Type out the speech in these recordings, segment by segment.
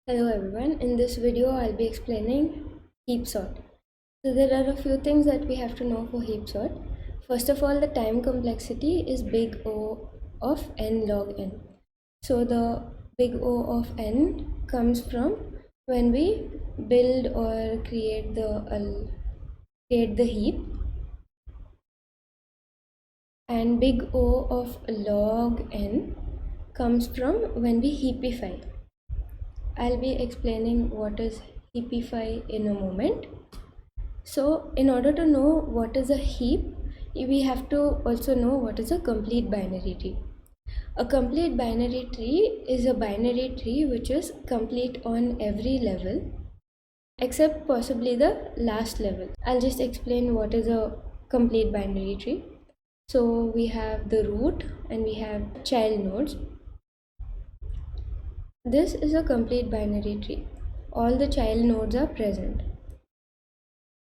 Hello everyone, in this video I'll be explaining Heapsort. So there are a few things that we have to know for Heapsort. First of all, the time complexity is big O of n log n. So the big O of n comes from when we build or create the heap, and big O of log n comes from when we heapify. I'll be explaining what is Heapify in a moment. So in order to know what is a heap, we have to also know what is a complete binary tree. A complete binary tree is a binary tree which is complete on every level except possibly the last level. I'll just explain what is a complete binary tree. So we have the root and we have child nodes. This is a complete binary tree. All the child nodes are present.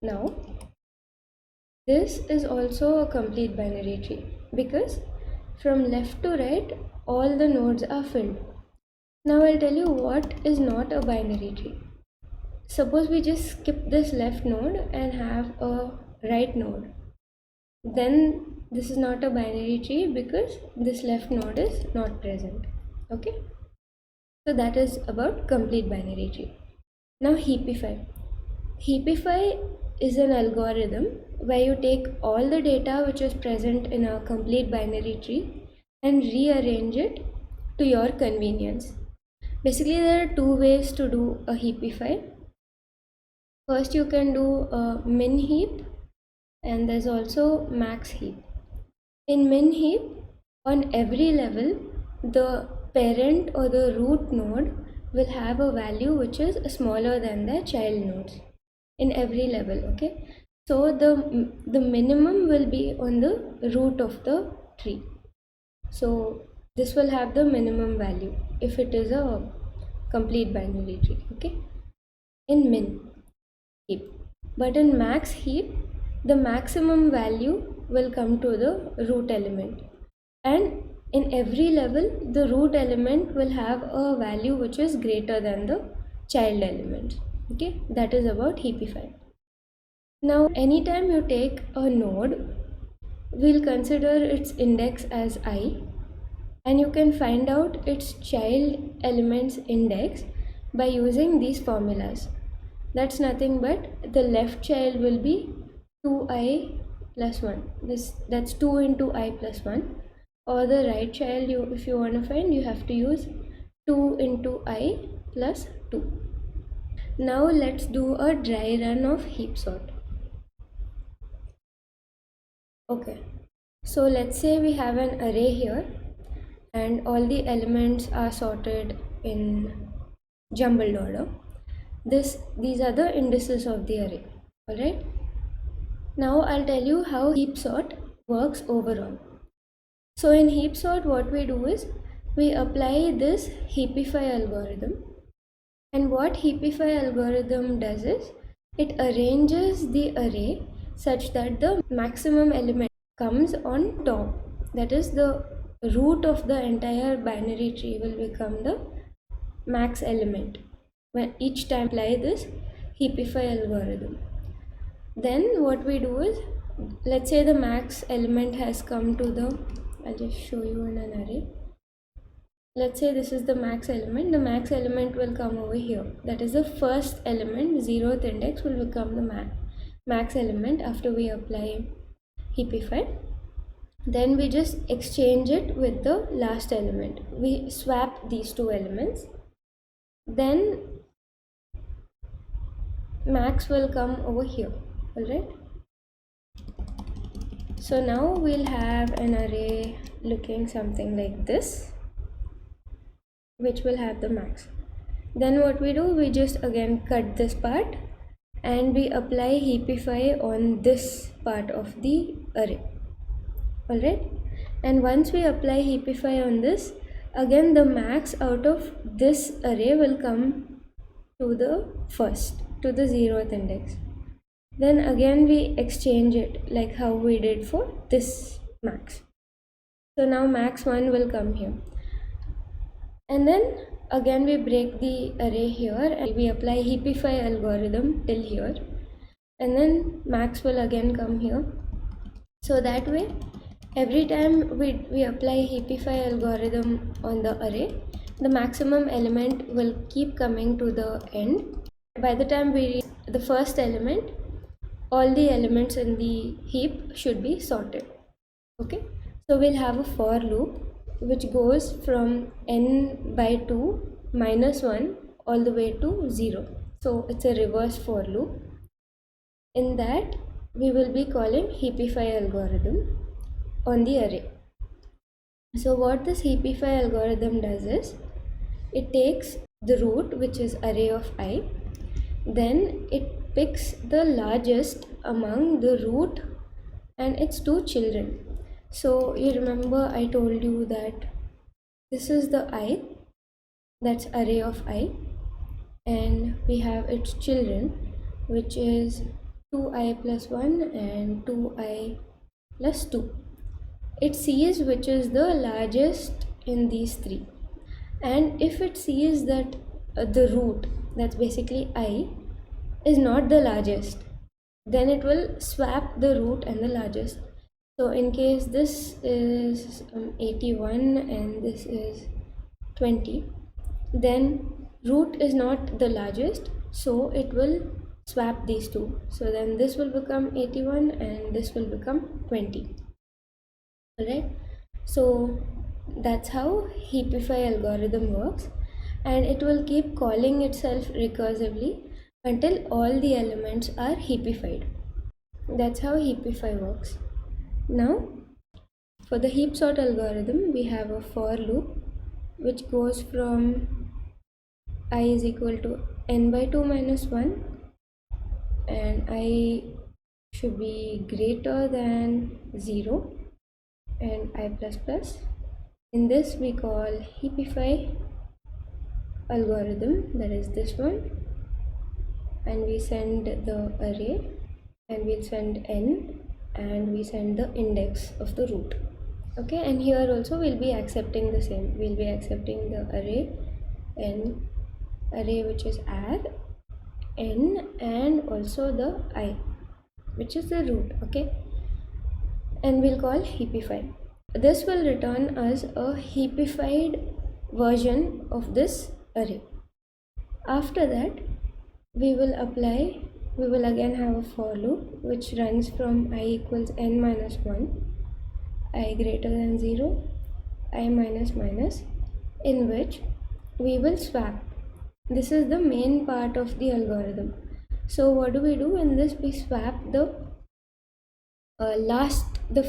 Now, this is also a complete binary tree because from left to right, all the nodes are filled. Now I'll tell you what is not a binary tree. Suppose we just skip this left node and have a right node. Then this is not a binary tree because this left node is not present. Okay? So that is about complete binary tree. Now Heapify. Heapify is an algorithm where you take all the data which is present in a complete binary tree and rearrange it to your convenience. Basically, there are two ways to do a Heapify. First, you can do a min heap, and there's also max heap. In min heap, on every level, the parent or the root node will have a value which is smaller than their child nodes in every level. Okay, so the minimum will be on the root of the tree. So this will have the minimum value if it is a complete binary tree. Okay, in min heap, but in max heap, the maximum value will come to the root element, and in every level the root element will have a value which is greater than the child element. Okay, that is about Heapify. Now anytime you take a node, we'll consider its index as I, and you can find out its child element's index by using these formulas. That's nothing but the left child will be 2i plus 1. That's 2 into I plus 1. Or the right child, if you want to find, you have to use 2 into I plus 2. Now let's do a dry run of Heapsort. Okay, so let's say we have an array here and all the elements are sorted in jumbled order. These are the indices of the array. Alright, now I'll tell you how Heapsort works overall. So in Heapsort, what we do is we apply this Heapify algorithm, and what Heapify algorithm does is it arranges the array such that the maximum element comes on top. That is, the root of the entire binary tree will become the max element when each time apply this Heapify algorithm. Then what we do is, let's say the max element has come to the, I'll just show you in an array. Let's say this is the max element. The max element will come over here. That is the first element, 0th index will become the max element after we apply Heapify. Then we just exchange it with the last element. We swap these two elements. Then max will come over here. Alright. So now we'll have an array looking something like this, which will have the max. Then what we do, we just again cut this part and we apply Heapify on this part of the array. Alright, and once we apply Heapify on this, again the max out of this array will come to the first, to the 0th index. Then again we exchange it like how we did for this max. So now max 1 will come here, and then Again we break the array here and we apply Heapify algorithm till here, and then max will again come here. So that way every time we apply Heapify algorithm on the array, the maximum element will keep coming to the end. By the time we reach the first element, all the elements in the heap should be sorted. Okay, so we'll have a for loop which goes from n by 2 minus 1 all the way to 0. So it's a reverse for loop. In that we will be calling Heapify algorithm on the array. So what this Heapify algorithm does is, it takes the root, which is array of I, then it picks the largest among the root and its two children. So you remember I told you that this is the I, that's array of I, and we have its children, which is 2i plus 1 and 2i plus 2. It sees which is the largest in these three, and if it sees that the root, that's basically I, is not the largest, then it will swap the root and the largest. So in case this is 81 and this is 20, then root is not the largest, so it will swap these two. So then this will become 81 and this will become 20. Alright, so that's how Heapify algorithm works, and it will keep calling itself recursively until all the elements are heapified. That's how Heapify works. Now for the Heapsort algorithm, we have a for loop which goes from I is equal to n by 2 minus 1 and I should be greater than 0 and I plus plus. In this we call Heapify algorithm, that is this one, and we send the array and we'll send n and we send the index of the root. Okay, and here also we'll be accepting the same. We'll be accepting the array n, array which is add n, and also the I, which is the root. Okay, and we'll call Heapify. This will return us a heapified version of this array. After that we will again have a for loop which runs from I equals n minus 1, I greater than 0, I minus minus, in which we will swap. This is the main part of the algorithm. So what do we do in this? We swap the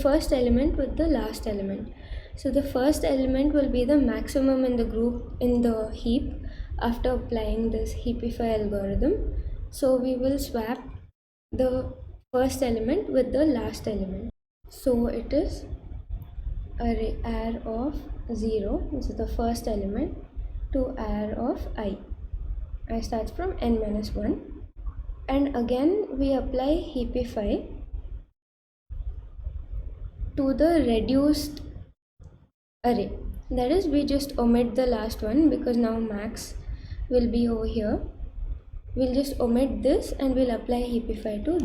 first element with the last element. So the first element will be the maximum in the group in the heap after applying this Heapify algorithm. So we will swap the first element with the last element. So it is array arr of 0, this is the first element, to arr of I. I starts from n minus 1, and again we apply Heapify to the reduced array. That is, we just omit the last one because now max will be over here. We'll just omit this and we'll apply Heapify to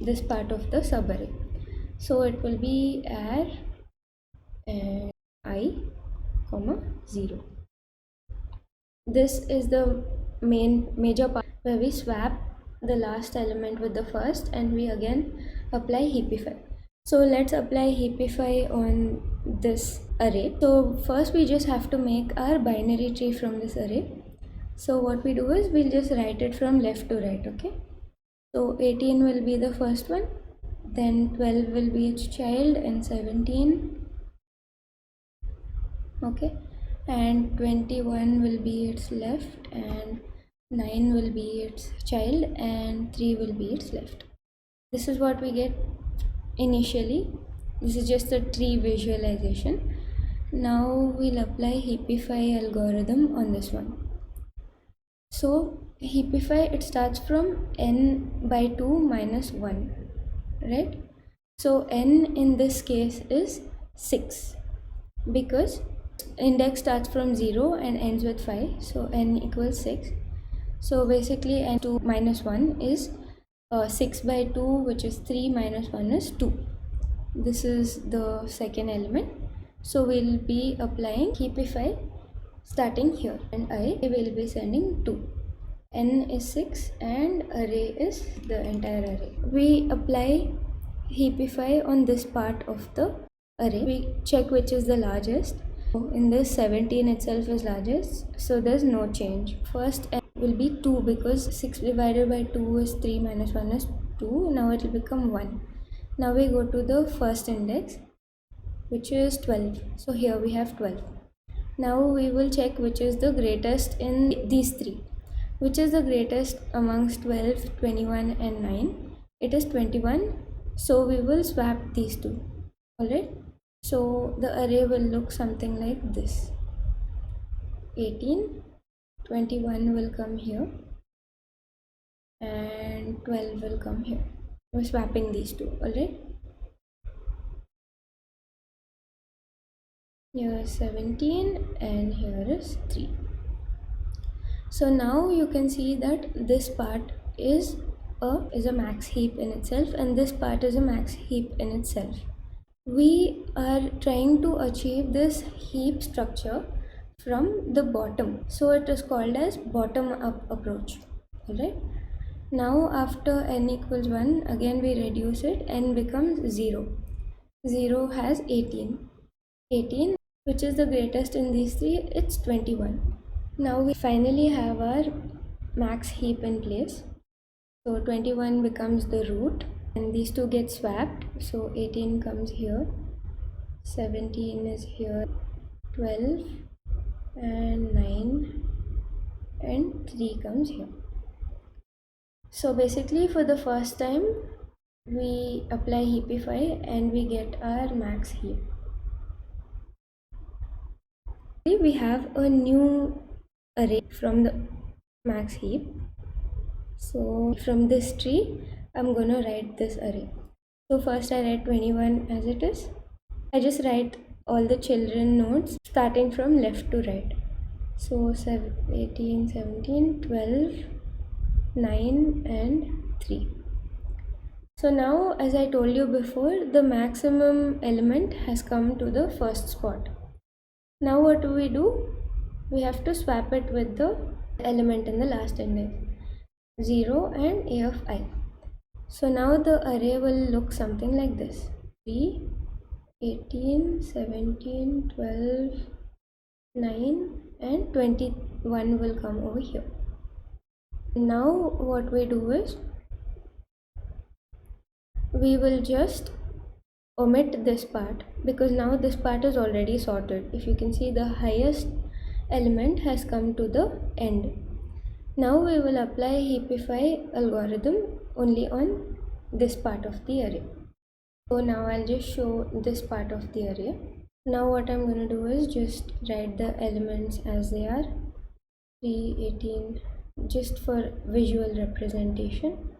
this part of the subarray. So it will be arr and I, comma 0. This is the major part where we swap the last element with the first and we again apply Heapify. So let's apply Heapify on this array. So first we just have to make our binary tree from this array. So what we do is we'll just write it from left to right. Okay, so 18 will be the first one, then 12 will be its child, and 17, okay, and 21 will be its left, and 9 will be its child, and 3 will be its left. This is what we get initially. This is just a tree visualization. Now we'll apply Heapify algorithm on this one. So Heapify, it starts from n by 2 minus 1, right? So n in this case is 6 because Index starts from 0 and ends with 5, so n equals 6. So basically n2 minus 1 is 6 by 2, which is 3, minus 1 is 2. This is the second element. So we'll be applying Heapify starting here, and I will be sending 2. N is 6 and array is the entire array. We apply Heapify on this part of the array. We check which is the largest. In this 17 itself is largest, so there's no change. First n will be 2 because 6 divided by 2 is 3, minus 1 is 2. Now it will become 1. Now we go to the first index, which is 12. So here we have 12. Now we will check which is the greatest in these three. Which is the greatest amongst 12, 21 and 9? It is 21. So we will swap these two. Alright. So the array will look something like this. 18, 21 will come here and 12 will come here. We're swapping these two. Alright. Here is 17 and here is 3. So now you can see that this part is a max heap in itself, and this part is a max heap in itself. We are trying to achieve this heap structure from the bottom, so it is called as bottom up approach. Alright. Now after n equals 1, again we reduce it, n becomes 0. 0 has 18. 18, which is the greatest in these three, it's 21. Now we finally have our max heap in place. So 21 becomes the root and these two get swapped. So 18 comes here, 17 is here, 12 and 9 and 3 comes here. So basically for the first time we apply Heapify and we get our max heap. We have a new array from the max heap. So from this tree I'm gonna write this array. So first I write 21 as it is. I just write all the children nodes starting from left to right. So 18, 17, 12, 9 and 3. So now, as I told you before, the maximum element has come to the first spot. Now what do? We have to swap it with the element in the last index, 0 and a of I. So now the array will look something like this: 3, 18, 17, 12, 9 and 21 will come over here. Now what we do is we will just omit this part because now this part is already sorted. If you can see, the highest element has come to the end. Now we will apply Heapify algorithm only on this part of the array. So now I'll just show this part of the array. Now what I'm going to do is just write the elements as they are, 3, 18, just for visual representation.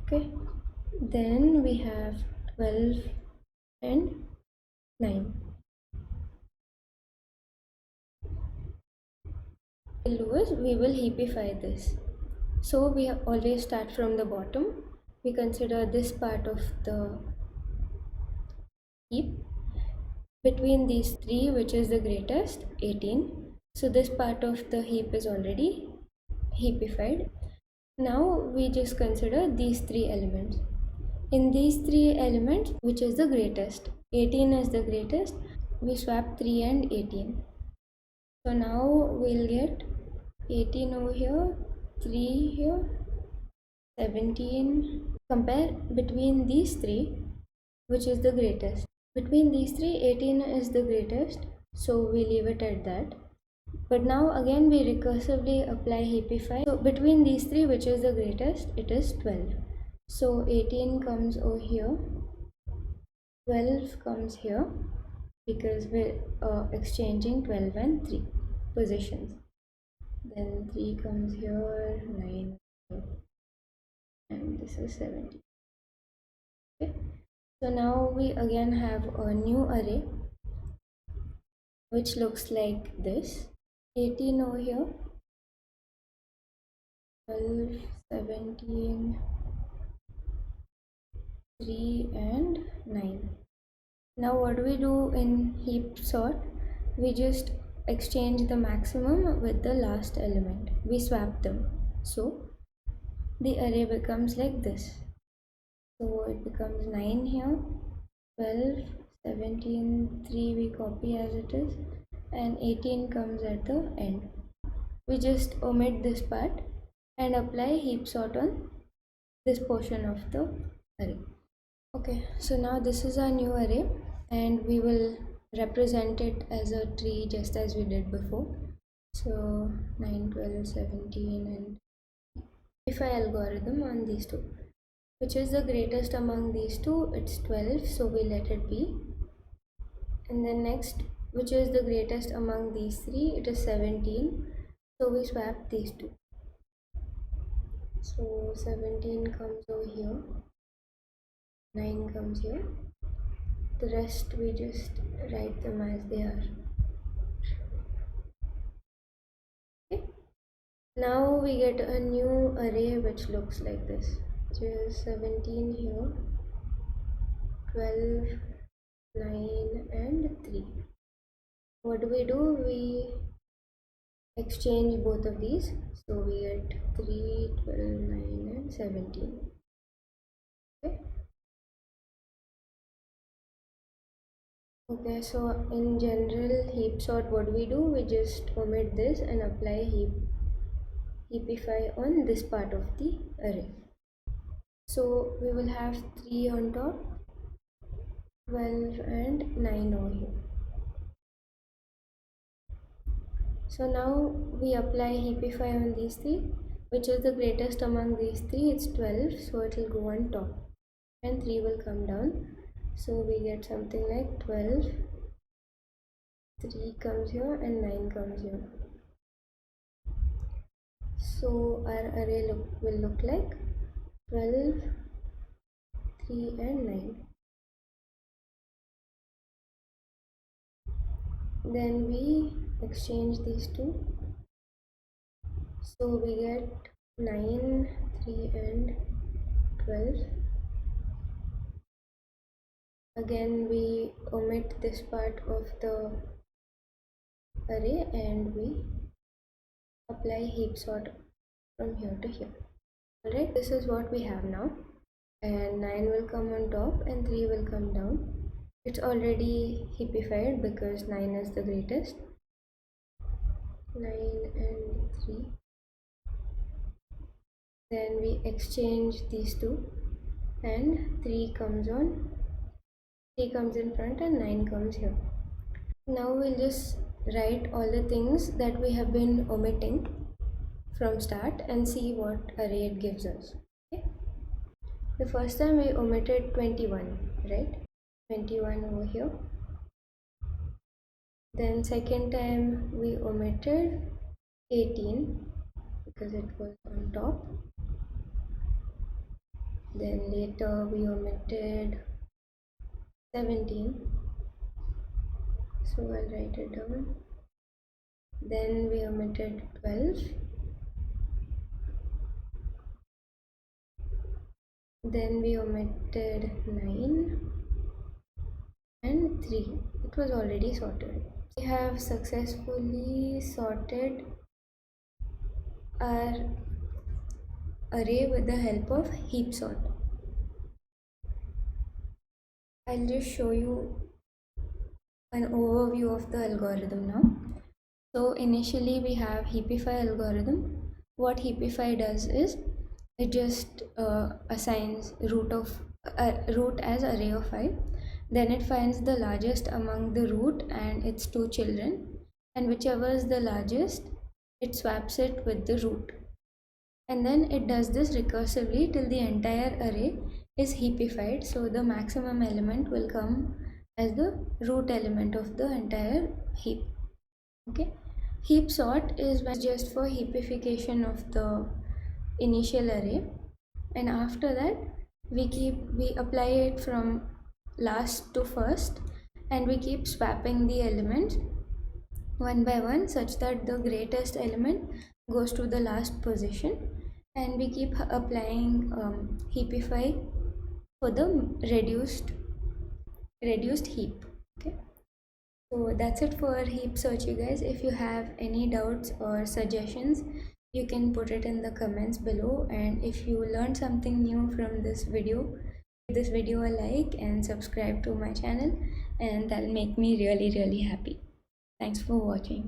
Okay, then we have 12 and 9. What we'll do is we will heapify this. So we always start from the bottom. We consider this part of the heap. Between these three, which is the greatest, 18. So this part of the heap is already heapified. Now we just consider these three elements. In these three elements, which is the greatest? 18 is the greatest. We swap 3 and 18. So now we'll get 18 over here, 3 here, 17. Compare between these three, which is the greatest. Between these three, 18 is the greatest, so we leave it at that. But now again we recursively apply Heapify. So between these three, which is the greatest, it is 12. So 18 comes over here, 12 comes here, because we're exchanging 12 and 3 positions. Then 3 comes here, 9 here, and this is 17. Okay. So now we again have a new array. which looks like this. 18 over here, 12, 17, 3 and 9. Now what do we do in heap sort? We just exchange the maximum with the last element. We swap them. So the array becomes like this. So it becomes 9 here, 12, 17, 3 we copy as it is, and 18 comes at the end. We just omit this part and apply heap sort on this portion of the array. Okay, so now this is our new array and we will represent it as a tree just as we did before. So 9, 12, 17 and Heapify algorithm on these two. Which is the greatest among these two? It's 12, so we let it be. And then next, which is the greatest among these three? It is 17, so we swap these two. So 17 comes over here, 9 comes here. The rest we just write them as they are. Okay. Now we get a new array which looks like this. Which is 17 here, 12, 9 and 3. What do? We exchange both of these. So we get 3, 12, 9 and 17. Okay. Okay, so in general heap sort, what do? We just omit this and apply heapify on this part of the array. So we will have 3 on top, 12 and 9 over here. So now we apply heapify on these three. Which is the greatest among these three? It's 12, so it will go on top and 3 will come down. So we get something like 12, 3 comes here and 9 comes here. So our array will look like 12, 3 and 9. Then we exchange these two. So we get 9, 3 and 12. Again we omit this part of the array and we apply heap sort from here to here. Alright, this is what we have now, and 9 will come on top and 3 will come down. It's already heapified because 9 is the greatest. 9 and 3. Then we exchange these two and 3 comes in front and 9 comes here. Now we'll just write all the things that we have been omitting from start and see what array it gives us. Okay. The first time we omitted 21, right? 21 over here. Then second time we omitted 18 because it was on top. Then later we omitted 17, so I'll write it down. Then we omitted 12. Then we omitted 9 and 3. It was already sorted. We have successfully sorted our array with the help of heap sort. I'll just show you an overview of the algorithm now. So initially we have Heapify algorithm. What Heapify does is it just assigns root as array of 5. Then it finds the largest among the root and its two children, and whichever is the largest, it swaps it with the root. And then it does this recursively till the entire array is heapified, so the maximum element will come as the root element of the entire heap. Okay, heap sort is just for heapification of the initial array, and after that we apply it from last to first and we keep swapping the elements one by one such that the greatest element goes to the last position, and we keep applying heapify for the reduced heap. Okay, so that's it for heap search, you guys. If you have any doubts or suggestions, you can put it in the comments below, and if you learned something new from this video, give this video a like and subscribe to my channel, and that'll make me really happy. Thanks for watching.